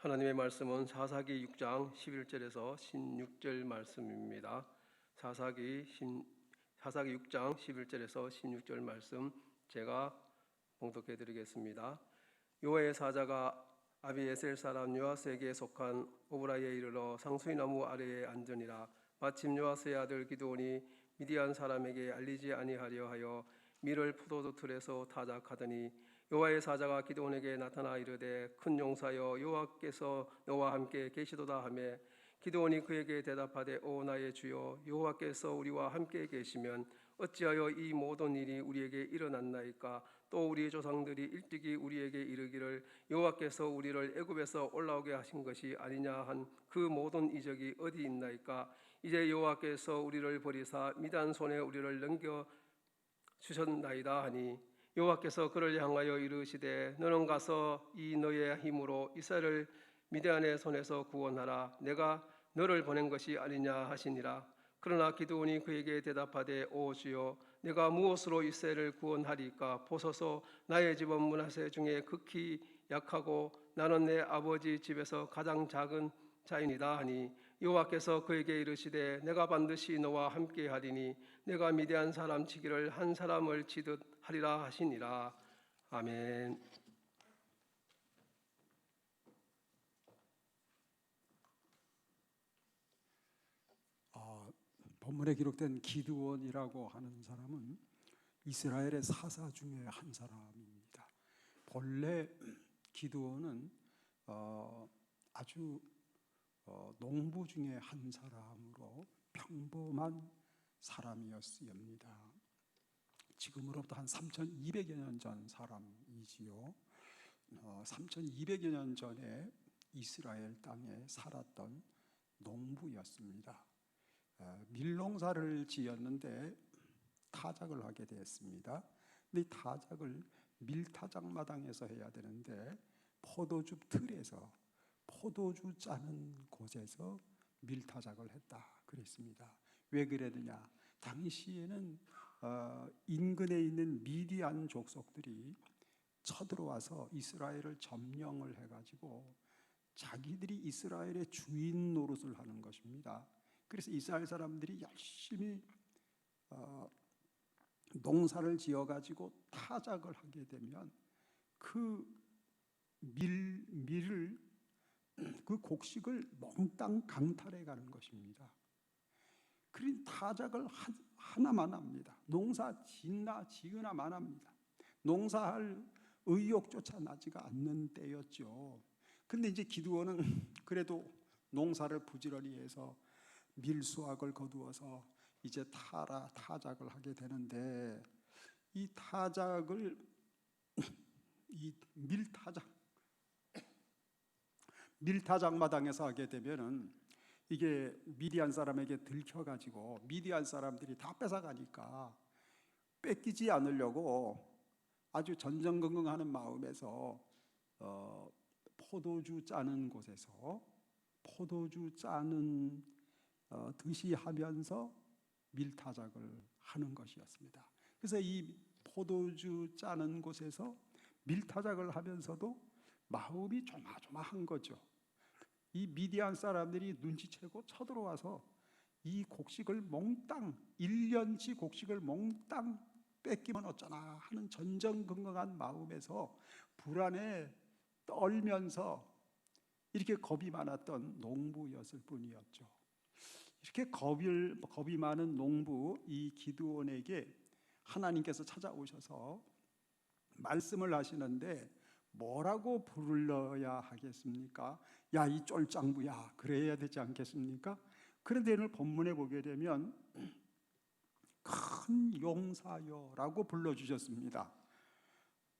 하나님의 말씀은 사사기 6장 11절에서 16절 말씀입니다. 사사기 6장 11절에서 16절 말씀 제가 봉독해 드리겠습니다. 여호와의 사자가 아비에셀 사람 요아스에게 속한 오브라에 이르러 상수리 나무 아래에 앉으니라. 마침 요아스의 아들 기드온이 미디안 사람에게 알리지 아니하려 하여 밀을 포도주 틀에서 타작하더니 여호와의 사자가 기드온에게 나타나 이르되 큰 용사여 여호와께서 너와 함께 계시도다 하매 기드온이 그에게 대답하되 오 나의 주여 여호와께서 우리와 함께 계시면 어찌하여 이 모든 일이 우리에게 일어났나이까? 또 우리 조상들이 일찍이 우리에게 이르기를 여호와께서 우리를 애굽에서 올라오게 하신 것이 아니냐 한 그 모든 이적이 어디 있나이까? 이제 여호와께서 우리를 버리사 미디안 손에 우리를 넘겨 주셨나이다 하니 여호와께서 그를 향하여 이르시되 너는 가서 이 너의 힘으로 이스라엘을 미디안의 손에서 구원하라. 내가 너를 보낸 것이 아니냐 하시니라. 그러나 기드온이 그에게 대답하되 오 주여 내가 무엇으로 이스라엘을 구원하리까? 보소서 나의 집은 므낫세 중에 극히 약하고 나는 내 아버지 집에서 가장 작은 자이니다 하니 여호와께서 그에게 이르시되 내가 반드시 너와 함께 하리니 내가 미디안 사람 치기를 한 사람을 치듯 하리라 하시니라. 아멘. 본문에 기록된 기드온이라고 하는 사람은 이스라엘의 사사 중에 한 사람입니다. 본래 기드온은 아주 농부 중에 한 사람으로 평범한 사람이었습니다. 지금으로부터 한 3200여 년 전 사람이지요. 3200여 년 전에 이스라엘 땅에 살았던 농부였습니다. 밀농사를 지었는데 타작을 하게 됐습니다. 근데 이 타작을 밀타작마당에서 해야 되는데 포도주 틀에서 포도주 짜는 곳에서 밀타작을 했다 그랬습니다. 왜 그랬느냐? 당시에는 인근에 있는 미디안 족속들이 쳐들어와서 이스라엘을 점령을 해가지고 자기들이 이스라엘의 주인 노릇을 하는 것입니다. 그래서 이스라엘 사람들이 열심히 농사를 지어가지고 타작을 하게 되면 그 밀을 그 곡식을 몽땅 강탈해 가는 것입니다. 그런 타작을 하나만 합니다. 농사 짓나 지으나만 합니다. 농사할 의욕조차 나지가 않는 때였죠. 근데 이제 기드온은 그래도 농사를 부지런히 해서 밀수확을 거두어서 이제 타작을 하게 되는데 이 타작을 이 밀타작마당에서 하게 되면은 이게 미디안 사람에게 들켜가지고 미디안 사람들이 다 뺏어가니까 뺏기지 않으려고 아주 전전긍긍하는 마음에서 포도주 짜는 곳에서 포도주 짜는 듯이 하면서 밀타작을 하는 것이었습니다. 그래서 이 포도주 짜는 곳에서 밀타작을 하면서도 마음이 조마조마한 거죠. 이 미디안 사람들이 눈치채고 쳐들어와서 이 곡식을 몽땅 1년치 곡식을 몽땅 뺏기면 어쩌나 하는 전전긍긍한 마음에서 불안에 떨면서 이렇게 겁이 많았던 농부였을 뿐이었죠. 이렇게 겁이 많은 농부 이 기드온에게 하나님께서 찾아오셔서 말씀을 하시는데 뭐라고 불러야 하겠습니까? 야, 이 쫄짱부야, 그래야 되지 않겠습니까? 그런데 오늘 본문에 보게 되면 큰 용사여라고 불러주셨습니다.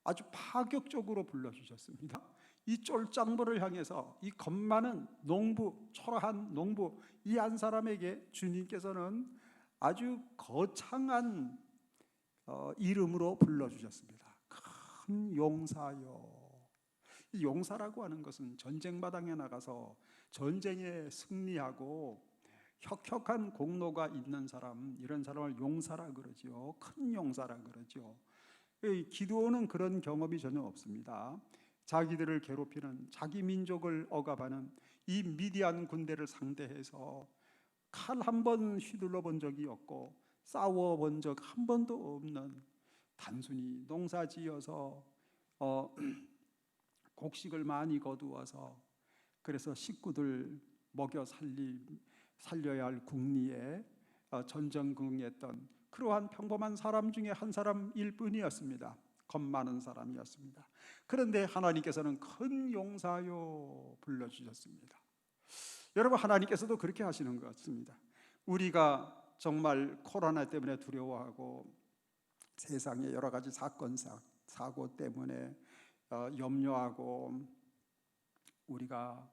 아주 파격적으로 불러주셨습니다. 이 쫄짱부를 향해서 이 겁 많은 농부, 초라한 농부 이 한 사람에게 주님께서는 아주 거창한 이름으로 불러주셨습니다. 큰 용사여. 이 용사라고 하는 것은 전쟁 마당에 나가서 전쟁에 승리하고 혁혁한 공로가 있는 사람, 이런 사람을 용사라 그러죠. 큰 용사라 그러죠. 기드온은 그런 경험이 전혀 없습니다. 자기들을 괴롭히는, 자기 민족을 억압하는 이 미디안 군대를 상대해서 칼 한 번 휘둘러 본 적이 없고 싸워 본 적 한 번도 없는, 단순히 농사지어서 곡식을 많이 거두어서 그래서 식구들 먹여 살려야 할 국리에 전전긍긍했던 그러한 평범한 사람 중에 한 사람일 뿐이었습니다. 겁 많은 사람이었습니다. 그런데 하나님께서는 큰 용사요 불러주셨습니다. 여러분, 하나님께서도 그렇게 하시는 것 같습니다. 우리가 정말 코로나 때문에 두려워하고 세상의 여러 가지 사건 사고 때문에 염려하고 우리가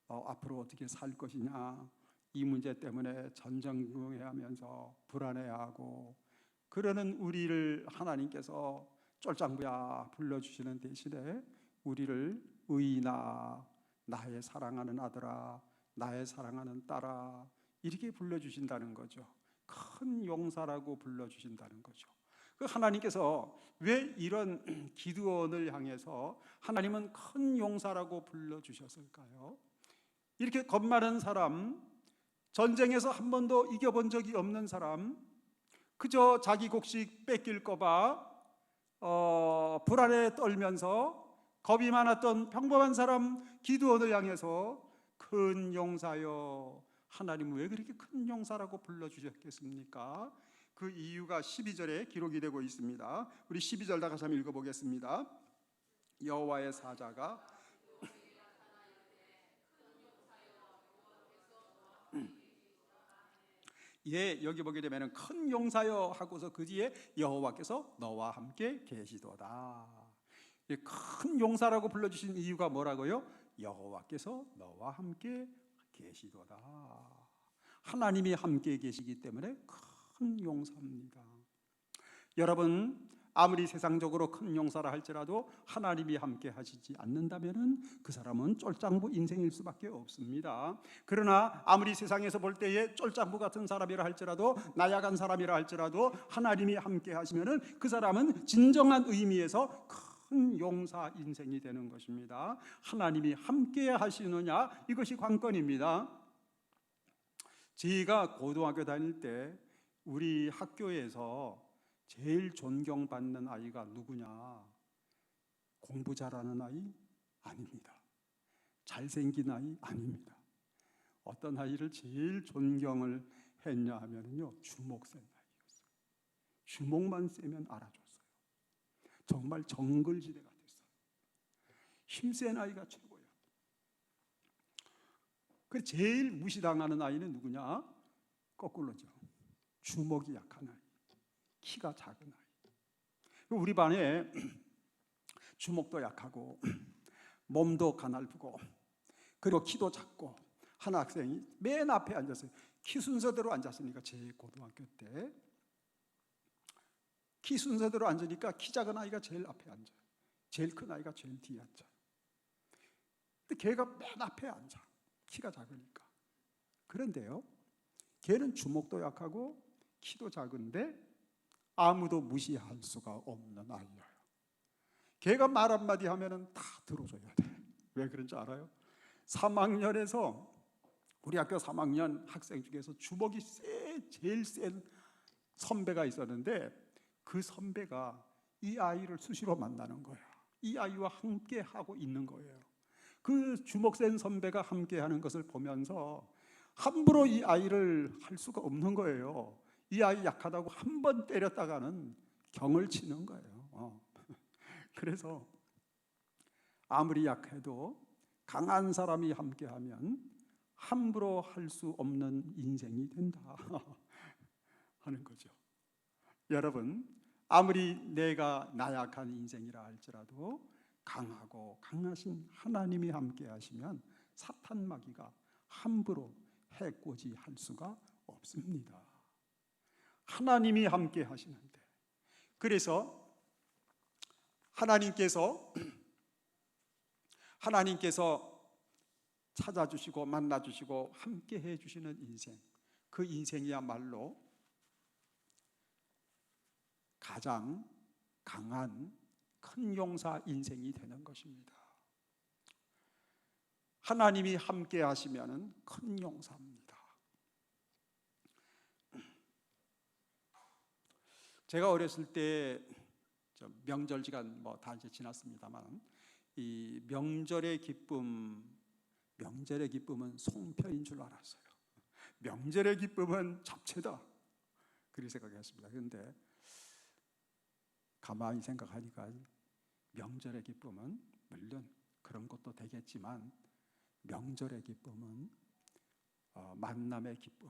앞으로 어떻게 살 것이냐, 이 문제 때문에 전전긍긍해하면서 불안해하고 그러는 우리를 하나님께서 쫄장부야 불러주시는 대신에 우리를 의인아, 나의 사랑하는 아들아, 나의 사랑하는 딸아, 이렇게 불러주신다는 거죠. 큰 용사라고 불러주신다는 거죠. 그 하나님께서 왜 이런 기드온을 향해서 하나님은 큰 용사라고 불러주셨을까요? 이렇게 겁 많은 사람, 전쟁에서 한 번도 이겨본 적이 없는 사람, 그저 자기 곡식 뺏길까 봐 불안에 떨면서 겁이 많았던 평범한 사람 기드온을 향해서 큰 용사여, 하나님은 왜 그렇게 큰 용사라고 불러주셨겠습니까? 그 이유가 12절에 기록이 되고 있습니다. 우리 12절 다 같이 한번 읽어보겠습니다. 여호와의 사자가 예, 여기 보게 되면 큰 용사여 하고서 그 뒤에 여호와께서 너와 함께 계시도다. 큰 용사라고 불러주신 이유가 뭐라고요? 여호와께서 너와 함께 계시도다. 하나님이 함께 계시기 때문에 큰 용사입니다. 여러분, 아무리 세상적으로 큰 용사라 할지라도 하나님이 함께 하시지 않는다면 그 사람은 쫄장부 인생일 수밖에 없습니다. 그러나 아무리 세상에서 볼 때에 쫄장부 같은 사람이라 할지라도, 나약한 사람이라 할지라도 하나님이 함께 하시면 그 사람은 진정한 의미에서 큰 용사 인생이 되는 것입니다. 하나님이 함께 하시느냐, 이것이 관건입니다. 제가 고등학교 다닐 때 우리 학교에서 제일 존경받는 아이가 누구냐? 공부 잘하는 아이? 아닙니다. 잘생긴 아이? 아닙니다. 어떤 아이를 제일 존경을 했냐 하면요, 주먹 센 아이였어요. 주먹만 세면 알아줬어요. 정말 정글지대 같았어요. 힘센 아이가 최고예요. 그 제일 무시당하는 아이는 누구냐? 거꾸로죠. 주먹이 약한 아이, 키가 작은 아이. 우리 반에 주먹도 약하고 몸도 가냘프고 그리고 키도 작고 한 학생이 맨 앞에 앉았어요. 키 순서대로 앉았으니까, 제 고등학교 때 키 순서대로 앉으니까 키 작은 아이가 제일 앞에 앉아요. 제일 큰 아이가 제일 뒤에 앉아요. 근데 걔가 맨 앞에 앉아, 키가 작으니까. 그런데요, 걔는 주먹도 약하고 키도 작은데 아무도 무시할 수가 없는 아이예요. 걔가 말 한마디 하면은 다 들어줘야 돼. 왜 그런지 알아요? 3학년에서 우리 학교 3학년 학생 중에서 주먹이 제일 센 선배가 있었는데, 그 선배가 이 아이를 수시로 만나는 거예요. 이 아이와 함께 하고 있는 거예요. 그 주먹 센 선배가 함께 하는 것을 보면서 함부로 이 아이를 할 수가 없는 거예요. 이 아이 약하다고 한 번 때렸다가는 경을 치는 거예요. 그래서 아무리 약해도 강한 사람이 함께하면 함부로 할 수 없는 인생이 된다 하는 거죠. 여러분, 아무리 내가 나약한 인생이라 할지라도 강하고 강하신 하나님이 함께 하시면 사탄 마귀가 함부로 해코지 할 수가 없습니다. 하나님이 함께 하시는데, 그래서 하나님께서 찾아주시고 만나주시고 함께 해주시는 인생, 그 인생이야말로 가장 강한 큰 용사 인생이 되는 것입니다. 하나님이 함께 하시면은 큰 용서합니다. 제가 어렸을 때 명절 기간 다 이제 지났습니다만, 이 명절의 기쁨은 송편인 줄 알았어요. 명절의 기쁨은 잡채다, 그렇게 생각했습니다. 그런데 가만히 생각하니까 명절의 기쁨은 물론 그런 것도 되겠지만, 명절의 기쁨은 만남의 기쁨,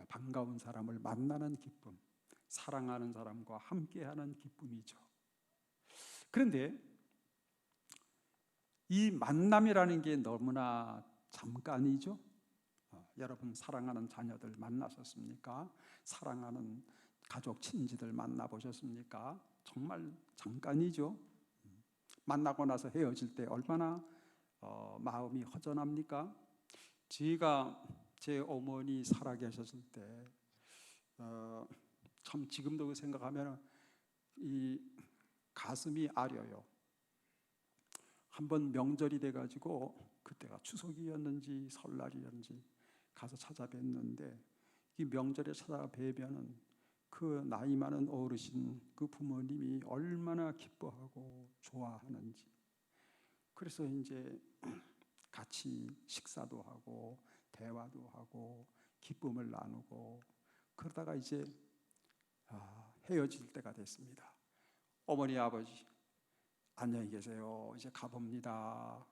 반가운 사람을 만나는 기쁨, 사랑하는 사람과 함께하는 기쁨이죠. 그런데 이 만남이라는 게 너무나 잠깐이죠. 여러분 사랑하는 자녀들 만나셨습니까? 사랑하는 가족 친지들 만나보셨습니까? 정말 잠깐이죠. 만나고 나서 헤어질 때 얼마나 마음이 허전합니까? 제가 제 어머니 살아계셨을 때 참 지금도 생각하면 이 가슴이 아려요. 한번 명절이 돼가지고, 그때가 추석이었는지 설날이었는지 가서 찾아뵀는데, 이 명절에 찾아뵈면은 그 나이 많은 어르신, 그 부모님이 얼마나 기뻐하고 좋아하는지. 그래서 이제 같이 식사도 하고 대화도 하고 기쁨을 나누고, 그러다가 이제 헤어질 때가 됐습니다. 어머니 아버지 안녕히 계세요, 이제 가봅니다.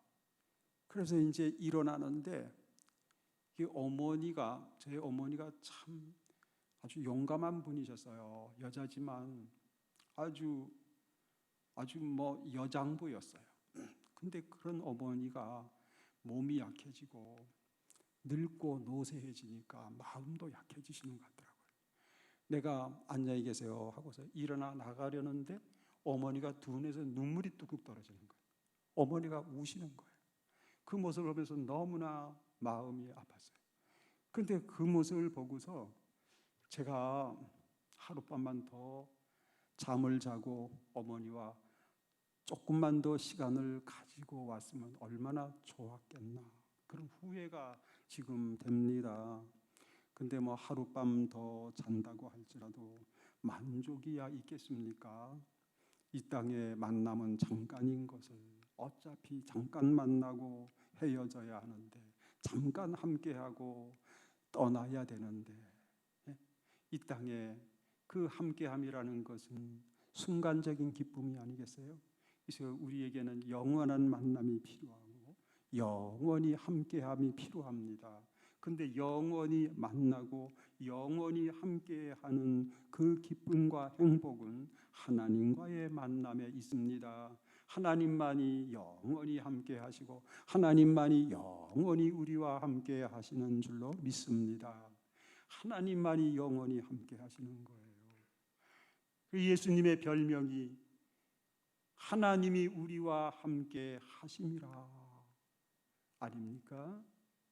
그래서 이제 일어나는데, 이 어머니가, 제 어머니가 참 아주 용감한 분이셨어요. 여자지만 아주 여장부였어요. 근데 그런 어머니가 몸이 약해지고 늙고 노쇠해지니까 마음도 약해지시는 것 같더라고요. 내가 안녕히 계세요 하고서 일어나 나가려는데 어머니가 두 눈에서 눈물이 뚝뚝 떨어지는 거예요. 어머니가 우시는 거예요. 그 모습을 보면서 너무나 마음이 아팠어요. 그런데 그 모습을 보고서 제가 하룻밤만 더 잠을 자고 어머니와 조금만 더 시간을 가지고 왔으면 얼마나 좋았겠나, 그런 후회가 지금 됩니다. 근데 하룻밤 더 잔다고 할지라도 만족이야 있겠습니까? 이 땅의 만남은 잠깐인 것을, 어차피 잠깐 만나고 헤어져야 하는데, 잠깐 함께하고 떠나야 되는데, 이 땅에 그 함께함이라는 것은 순간적인 기쁨이 아니겠어요? 그래서 우리에게는 영원한 만남이 필요하고 영원히 함께함이 필요합니다. 근데 영원히 만나고 영원히 함께하는 그 기쁨과 행복은 하나님과의 만남에 있습니다. 하나님만이 영원히 함께하시고 하나님만이 영원히 우리와 함께하시는 줄로 믿습니다. 하나님만이 영원히 함께하시는 거예요. 예수님의 별명이 하나님이 우리와 함께 하심이라 아닙니까?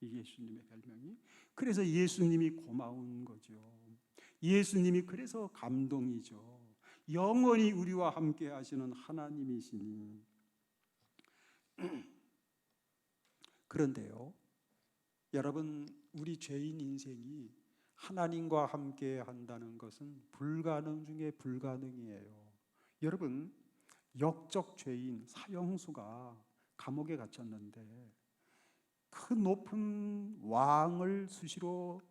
이 예수님의 별명이. 그래서 예수님이 고마운 거죠. 예수님이 그래서 감동이죠. 영원히 우리와 함께 하시는 하나님이시니. 그런데요, 여러분, 우리 죄인 인생이 하나님과 함께 한다는 것은 불가능 중에 불가능이에요. 여러분, 역적 죄인 사형수가 감옥에 갇혔는데 그 높은 왕을 수시로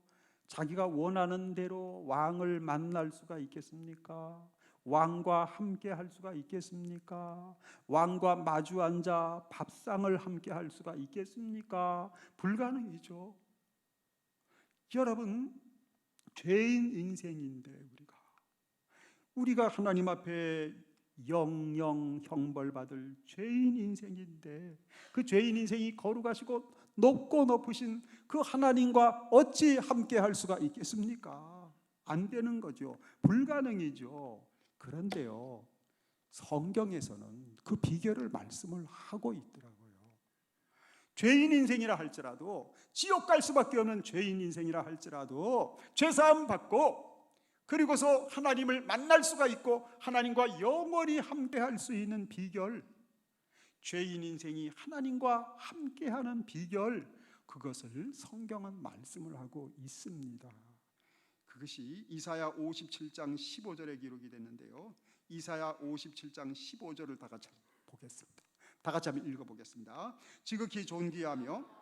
자기가 원하는 대로 왕을 만날 수가 있겠습니까? 왕과 함께 할 수가 있겠습니까? 왕과 마주 앉아 밥상을 함께 할 수가 있겠습니까? 불가능이죠. 여러분, 죄인 인생인데 우리가 하나님 앞에 영영 형벌받을 죄인 인생인데, 그 죄인 인생이 거룩하시고 높고 높으신 그 하나님과 어찌 함께 할 수가 있겠습니까? 안 되는 거죠. 불가능이죠. 그런데요, 성경에서는 그 비결을 말씀을 하고 있더라고요. 죄인 인생이라 할지라도, 지옥 갈 수밖에 없는 죄인 인생이라 할지라도 죄사함 받고 그리고서 하나님을 만날 수가 있고 하나님과 영원히 함께할 수 있는 비결, 죄인 인생이 하나님과 함께하는 비결, 그것을 성경은 말씀을 하고 있습니다. 그것이 이사야 57장 15절에 기록이 됐는데요. 이사야 57장 15절을 다 같이 보겠습니다. 다 같이 한번 읽어보겠습니다. 지극히 존귀하며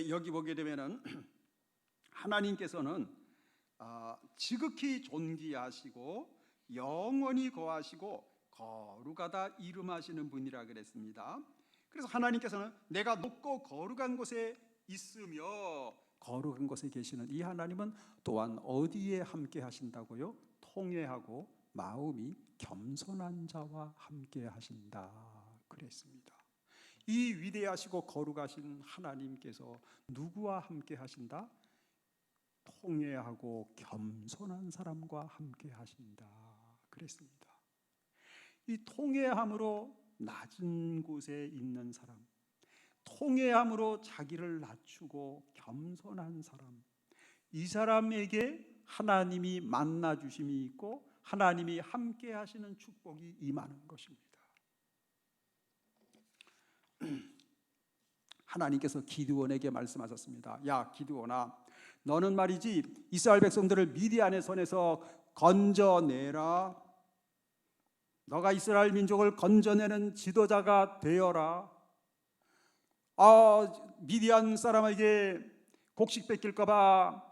여기 보게 되면은 하나님께서는 지극히 존귀하시고 영원히 거하시고 거룩하다 이름하시는 분이라 그랬습니다. 그래서 하나님께서는 내가 높고 거룩한 곳에 있으며, 거룩한 곳에 계시는 이 하나님은 또한 어디에 함께 하신다고요? 통회하고 마음이 겸손한 자와 함께 하신다 그랬습니다. 이 위대하시고 거룩하신 하나님께서 누구와 함께 하신다? 통회하고 겸손한 사람과 함께 하신다 그랬습니다. 이 통회함으로 낮은 곳에 있는 사람, 통회함으로 자기를 낮추고 겸손한 사람, 이 사람에게 하나님이 만나 주심이 있고 하나님이 함께 하시는 축복이 임하는 것입니다. 하나님께서 기드온에게 말씀하셨습니다. 야 기드온아, 너는 말이지 이스라엘 백성들을 미디안의 손에서 건져내라. 너가 이스라엘 민족을 건져내는 지도자가 되어라. 미디안 사람에게 곡식 뺏길까 봐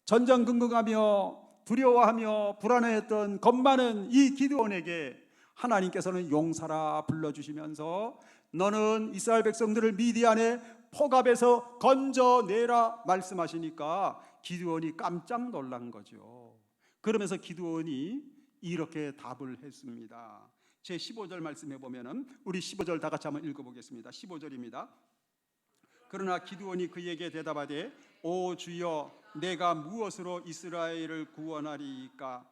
전전긍긍하며 두려워하며 불안해했던 겁 많은 이 기드온에게 하나님께서는 용사라 불러주시면서 너는 이스라엘 백성들을 미디안의 포갑에서 건져내라 말씀하시니까 기드온이 깜짝 놀란 거죠. 그러면서 기드온이 이렇게 답을 했습니다. 제 15절 말씀해 보면은 우리 15절 다 같이 한번 읽어보겠습니다. 15절입니다. 그러나 기드온이 그에게 대답하되 오 주여, 내가 무엇으로 이스라엘을 구원하리이까?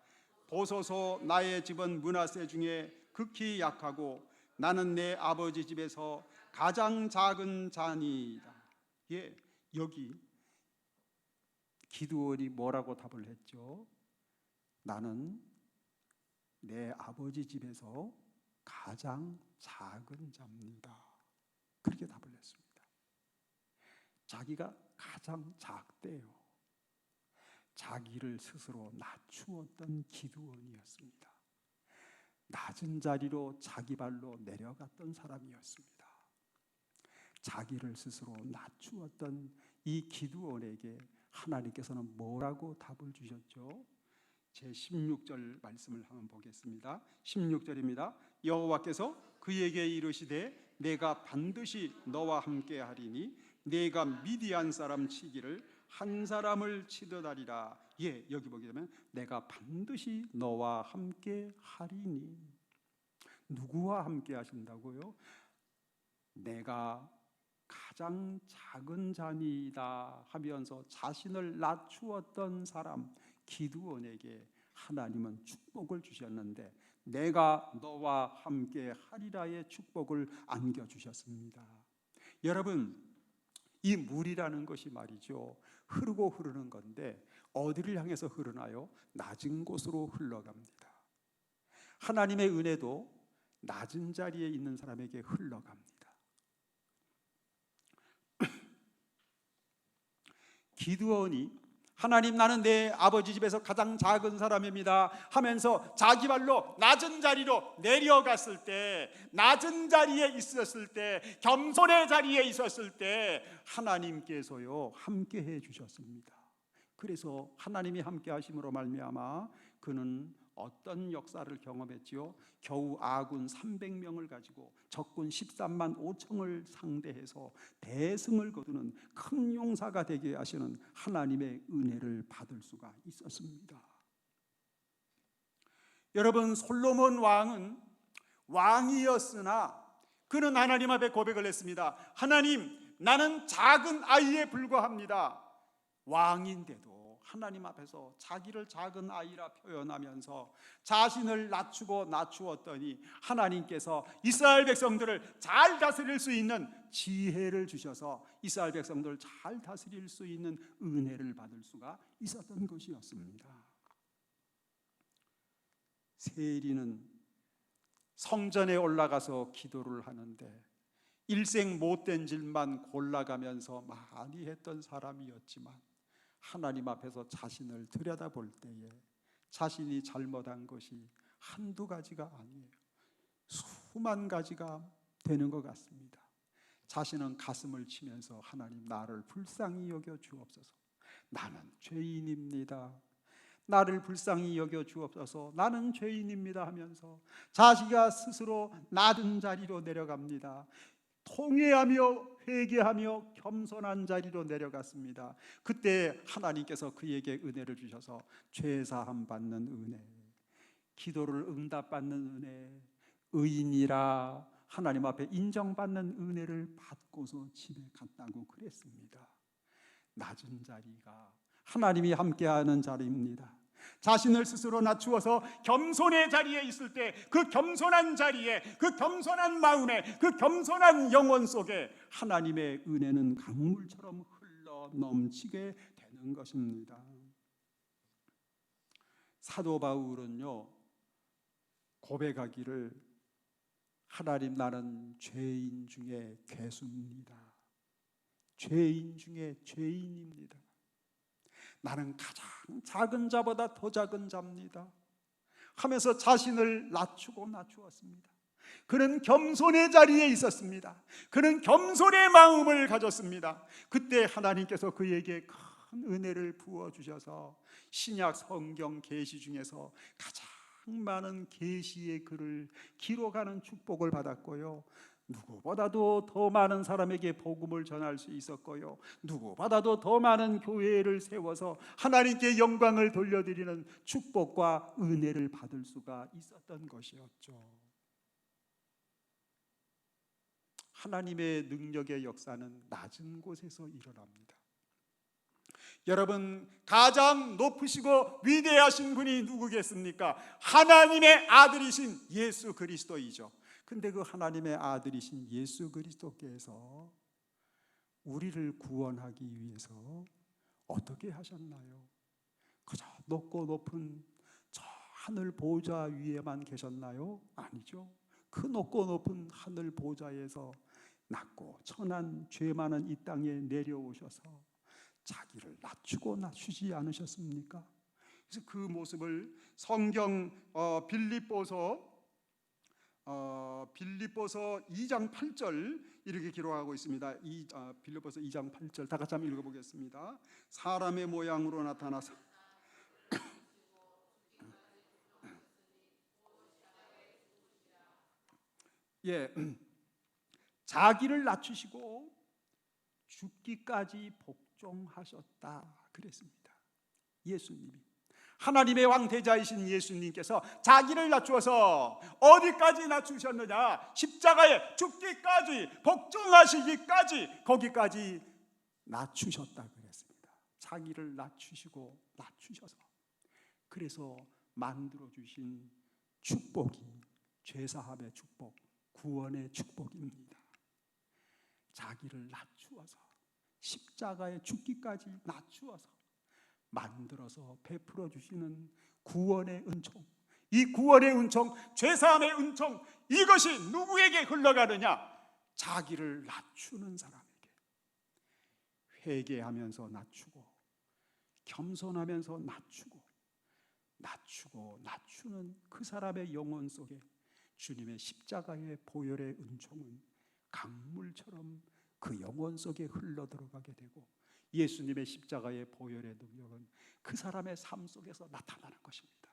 보소서, 나의 집은 므낫세 중에 극히 약하고 나는 내 아버지 집에서 가장 작은 자니이다. 여기 기드온이 뭐라고 답을 했죠? 나는 내 아버지 집에서 가장 작은 자입니다. 그렇게 답을 했습니다. 자기가 가장 작대요. 자기를 스스로 낮추었던 기드온이었습니다. 낮은 자리로 자기 발로 내려갔던 사람이었습니다. 자기를 스스로 낮추었던 이 기드온에게 하나님께서는 뭐라고 답을 주셨죠? 제 16절 말씀을 한번 보겠습니다. 16절입니다. 여호와께서 그에게 이르시되 내가 반드시 너와 함께 하리니 내가 미디안 사람 치기를 한 사람을 치듯 하리라. 여기 보게 되면 내가 반드시 너와 함께 하리니, 누구와 함께 하신다고요? 내가 가장 작은 자니이다 하면서 자신을 낮추었던 사람 기드온에게 하나님은 축복을 주셨는데 내가 너와 함께 하리라의 축복을 안겨주셨습니다. 여러분, 이 물이라는 것이 말이죠, 흐르고 흐르는 건데 어디를 향해서 흐르나요? 낮은 곳으로 흘러갑니다. 하나님의 은혜도 낮은 자리에 있는 사람에게 흘러갑니다. 기드온이 하나님, 나는 내 아버지 집에서 가장 작은 사람입니다 하면서 자기 발로 낮은 자리로 내려갔을 때, 낮은 자리에 있었을 때, 겸손의 자리에 있었을 때 하나님께서요 함께 해 주셨습니다. 그래서 하나님이 함께 하심으로 말미암아 그는 어떤 역사를 경험했지요? 겨우 아군 300명을 가지고 적군 13만 5천을 상대해서 대승을 거두는 큰 용사가 되게 하시는 하나님의 은혜를 받을 수가 있었습니다. 여러분, 솔로몬 왕은 왕이었으나 그는 하나님 앞에 고백을 했습니다. 하나님, 나는 작은 아이에 불과합니다. 왕인데도 하나님 앞에서 자기를 작은 아이라 표현하면서 자신을 낮추고 낮추었더니 하나님께서 이스라엘 백성들을 잘 다스릴 수 있는 지혜를 주셔서 이스라엘 백성들을 잘 다스릴 수 있는 은혜를 받을 수가 있었던 것이었습니다. 세리는 성전에 올라가서 기도를 하는데 일생 못된 질만 골라가면서 많이 했던 사람이었지만 하나님 앞에서 자신을 들여다볼 때에 자신이 잘못한 것이 한두 가지가 아니에요. 수만 가지가 되는 것 같습니다. 자신은 가슴을 치면서 하나님, 나를 불쌍히 여겨 주옵소서. 나는 죄인입니다. 나를 불쌍히 여겨 주옵소서. 나는 죄인입니다 하면서 자기가 스스로 낮은 자리로 내려갑니다. 통회하며 회개하며 겸손한 자리로 내려갔습니다. 그때 하나님께서 그에게 은혜를 주셔서 죄사함 받는 은혜, 기도를 응답받는 은혜, 의인이라 하나님 앞에 인정받는 은혜를 받고서 집에 갔다고 그랬습니다. 낮은 자리가 하나님이 함께하는 자리입니다. 자신을 스스로 낮추어서 겸손의 자리에 있을 때 그 겸손한 자리에, 그 겸손한 마음에, 그 겸손한 영혼 속에 하나님의 은혜는 강물처럼 흘러 넘치게 되는 것입니다. 사도 바울은요, 고백하기를 하나님, 나는 죄인 중에 괴수입니다. 죄인 중에 죄인입니다. 나는 가장 작은 자보다 더 작은 자입니다 하면서 자신을 낮추고 낮추었습니다. 그는 겸손의 자리에 있었습니다. 그는 겸손의 마음을 가졌습니다. 그때 하나님께서 그에게 큰 은혜를 부어주셔서 신약 성경 계시 중에서 가장 많은 계시의 글을 기록하는 축복을 받았고요, 누구보다도 더 많은 사람에게 복음을 전할 수 있었고요, 누구보다도 더 많은 교회를 세워서 하나님께 영광을 돌려드리는 축복과 은혜를 받을 수가 있었던 것이었죠. 하나님의 능력의 역사는 낮은 곳에서 일어납니다. 여러분, 가장 높으시고 위대하신 분이 누구겠습니까? 하나님의 아들이신 예수 그리스도이죠. 근데 그 하나님의 아들이신 예수 그리스도께서 우리를 구원하기 위해서 어떻게 하셨나요? 그저 높고 높은 저 하늘 보좌 위에만 계셨나요? 아니죠. 그 높고 높은 하늘 보좌에서 낮고 천한 죄 많은 이 땅에 내려오셔서 자기를 낮추고 낮추지 않으셨습니까? 그래서 그 모습을 성경 빌립보서 2장 8절 이렇게 기록하고 있습니다. 빌립보서 2장 8절 다 같이 한번 읽어보겠습니다. 사람의 모양으로 나타나서 자기를 낮추시고 죽기까지 복종하셨다 그랬습니다. 예수님이, 하나님의 왕태자이신 예수님께서 자기를 낮추어서 어디까지 낮추셨느냐? 십자가에 죽기까지, 복종하시기까지, 거기까지 낮추셨다 그랬습니다. 자기를 낮추시고 낮추셔서, 그래서 만들어주신 축복이 죄사함의 축복, 구원의 축복입니다. 자기를 낮추어서 십자가에 죽기까지 낮추어서 만들어서 베풀어 주시는 구원의 은총, 이 구원의 은총, 죄사함의 은총, 이것이 누구에게 흘러가느냐? 자기를 낮추는 사람에게. 회개하면서 낮추고, 겸손하면서 낮추고, 낮추는 그 사람의 영혼 속에 주님의 십자가의 보혈의 은총은 강물처럼 그 영혼 속에 흘러들어가게 되고, 예수님의 십자가의 보혈의 능력은 그 사람의 삶 속에서 나타나는 것입니다.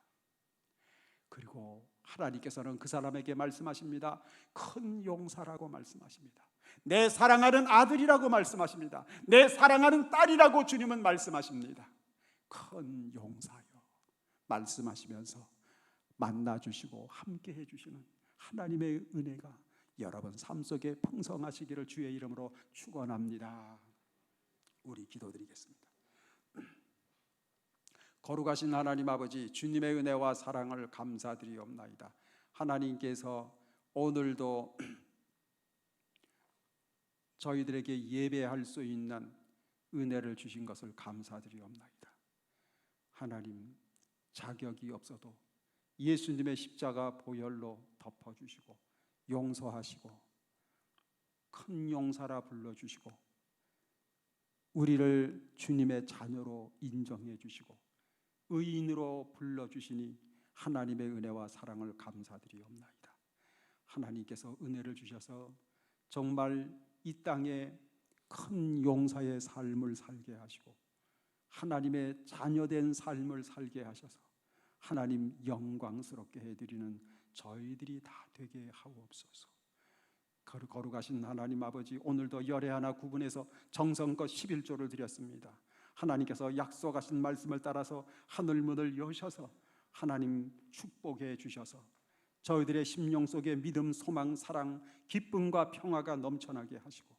그리고 하나님께서는 그 사람에게 말씀하십니다. 큰 용사라고 말씀하십니다. 내 사랑하는 아들이라고 말씀하십니다. 내 사랑하는 딸이라고 주님은 말씀하십니다. 큰 용사요 말씀하시면서 만나주시고 함께 해주시는 하나님의 은혜가 여러분 삶 속에 풍성하시기를 주의 이름으로 축원합니다. 우리 기도드리겠습니다. 거룩하신 하나님 아버지, 주님의 은혜와 사랑을 감사드리옵나이다. 하나님께서 오늘도 저희들에게 예배할 수 있는 은혜를 주신 것을 감사드리옵나이다. 하나님, 자격이 없어도 예수님의 십자가 보혈로 덮어주시고 용서하시고 큰 용사라 불러주시고 우리를 주님의 자녀로 인정해 주시고 의인으로 불러주시니 하나님의 은혜와 사랑을 감사드리옵나이다. 하나님께서 은혜를 주셔서 정말 이 땅에 큰 용사의 삶을 살게 하시고 하나님의 자녀된 삶을 살게 하셔서 하나님 영광스럽게 해드리는 저희들이 다 되게 하옵소서. 거룩하신 하나님 아버지, 오늘도 열애 하나 구분해서 정성껏 11조를 드렸습니다. 하나님께서 약속하신 말씀을 따라서 하늘문을 여셔서 하나님 축복해 주셔서 저희들의 심령 속에 믿음, 소망, 사랑, 기쁨과 평화가 넘쳐나게 하시고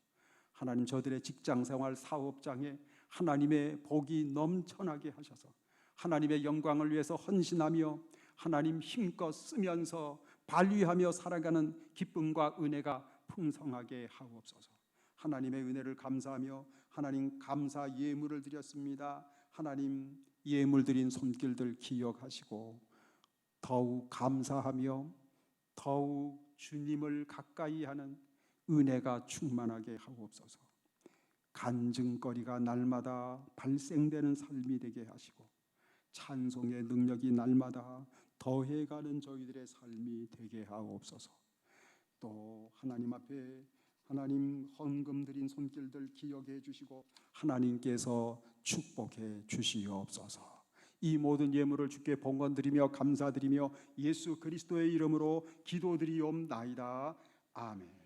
하나님 저들의 직장생활, 사업장에 하나님의 복이 넘쳐나게 하셔서 하나님의 영광을 위해서 헌신하며 하나님 힘껏 쓰면서 발휘하며 살아가는 기쁨과 은혜가 풍성하게 하옵소서. 하나님의 은혜를 감사하며 하나님 감사 예물을 드렸습니다. 하나님 예물 드린 손길들 기억하시고 더욱 감사하며 더욱 주님을 가까이 하는 은혜가 충만하게 하옵소서. 간증거리가 날마다 발생되는 삶이 되게 하시고 찬송의 능력이 날마다 더해가는 저희들의 삶이 되게 하옵소서. 또 하나님 앞에 하나님 헌금 드린 손길들 기억해 주시고 하나님께서 축복해 주시옵소서. 이 모든 예물을 주께 봉헌드리며 감사드리며 예수 그리스도의 이름으로 기도드리옵나이다. 아멘.